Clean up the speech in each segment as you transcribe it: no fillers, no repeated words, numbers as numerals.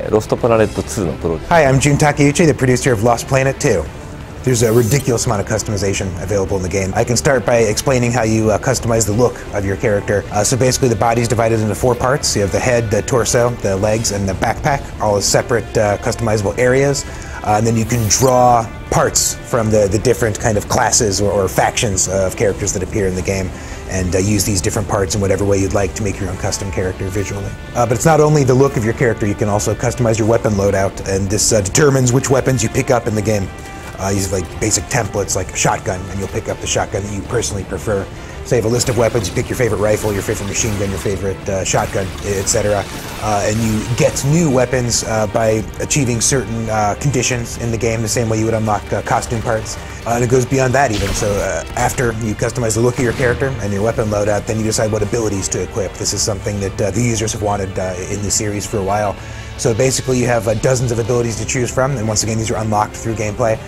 ロストプラネット2のプロデュース。 Hi, I'm Jun Takeuchi, the producer of Lost Planet 2. There's a ridiculous amount of customization available in the game. I can start by explaining how you customize the look of your character. So basically the body's divided into 4 parts. You have the head, the torso, the legs, and the backpack, all as separate customizable areas. And then you can draw parts from the different kind of classes or factions of characters that appear in the game, and use these different parts in whatever way you'd like to make your own custom character visually. But it's not only the look of your character, you can also customize your weapon loadout, and this determines which weapons you pick up in the game. Use like basic templates like shotgun, and you'll pick up the shotgun that you personally prefer. So you have a list of weapons, you pick your favorite rifle, your favorite machine gun, your favorite shotgun, etc. And you get new weapons by achieving certain conditions in the game, the same way you would unlock costume parts. And it goes beyond that even. So after you customize the look of your character and your weapon loadout, then you decide what abilities to equip. This is something that the users have wanted in the series for a while. So basically you have dozens of abilities to choose from, and once again these are unlocked through gameplay.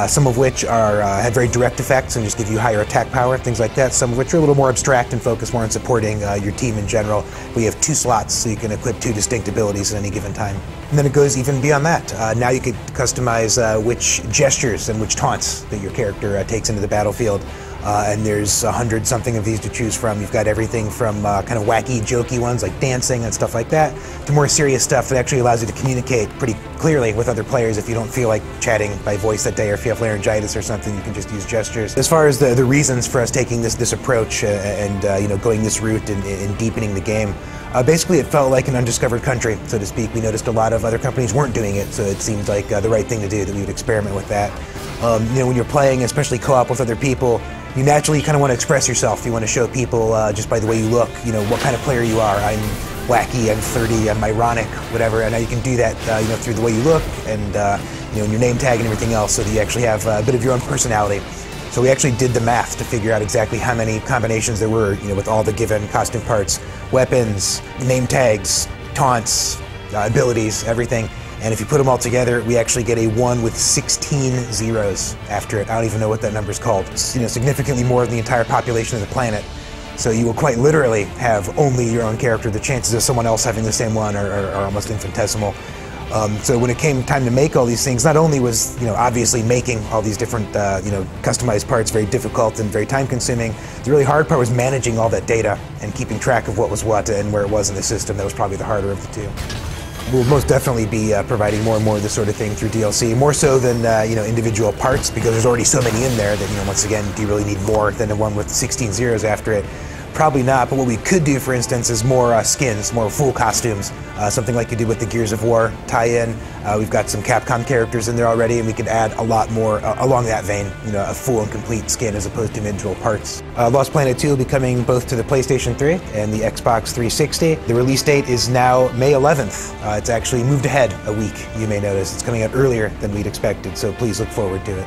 Some of which have very direct effects and just give you higher attack power, things like that. Some of which are a little more abstract and focus more on supporting your team in general. We have 2 slots, so you can equip 2 distinct abilities at any given time. And then it goes even beyond that. Now you can customize which gestures and which taunts that your character takes into the battlefield. And there's 100-something of these to choose from. You've got everything from kind of wacky, jokey ones like dancing and stuff like that, to more serious stuff that actually allows you to communicate pretty clearly with other players if you don't feel like chatting by voice that day, or if you have laryngitis or something, you can just use gestures. As far as the reasons for us taking this approach and going this route and deepening the game, basically it felt like an undiscovered country, so to speak. We noticed a lot of other companies weren't doing it, so it seemed like the right thing to do, that we would experiment with that. When you're playing, especially co-op with other people, you naturally kind of want to express yourself. You want to show people just by the way you look, what kind of player you are. I'm wacky, I'm flirty, I'm ironic, whatever, and now you can do that through the way you look and in your name tag and everything else, so that you actually have a bit of your own personality. So we actually did the math to figure out exactly how many combinations there were, with all the given costume parts, weapons, name tags, taunts, abilities, everything. And if you put them all together, we actually get a 1 with 16 zeros after it. I don't even know what that number's called. It's, significantly more than the entire population of the planet. So you will quite literally have only your own character. The chances of someone else having the same one are almost infinitesimal. So when it came time to make all these things, not only was obviously making all these different customized parts very difficult and very time-consuming, the really hard part was managing all that data and keeping track of what was what and where it was in the system. That was probably the harder of the two. We'll most definitely be providing more and more of this sort of thing through DLC, more so than individual parts, because there's already so many in there that once again, do you really need more than the one with 16 zeros after it? Probably not, but what we could do, for instance, is more skins, more full costumes, something like you did with the Gears of War tie-in. We've got some Capcom characters in there already, and we could add a lot more along that vein, a full and complete skin as opposed to individual parts. Lost Planet 2 will be coming both to the PlayStation 3 and the Xbox 360. The release date is now May 11th. It's actually moved ahead a week, you may notice. It's coming out earlier than we'd expected, so please look forward to it.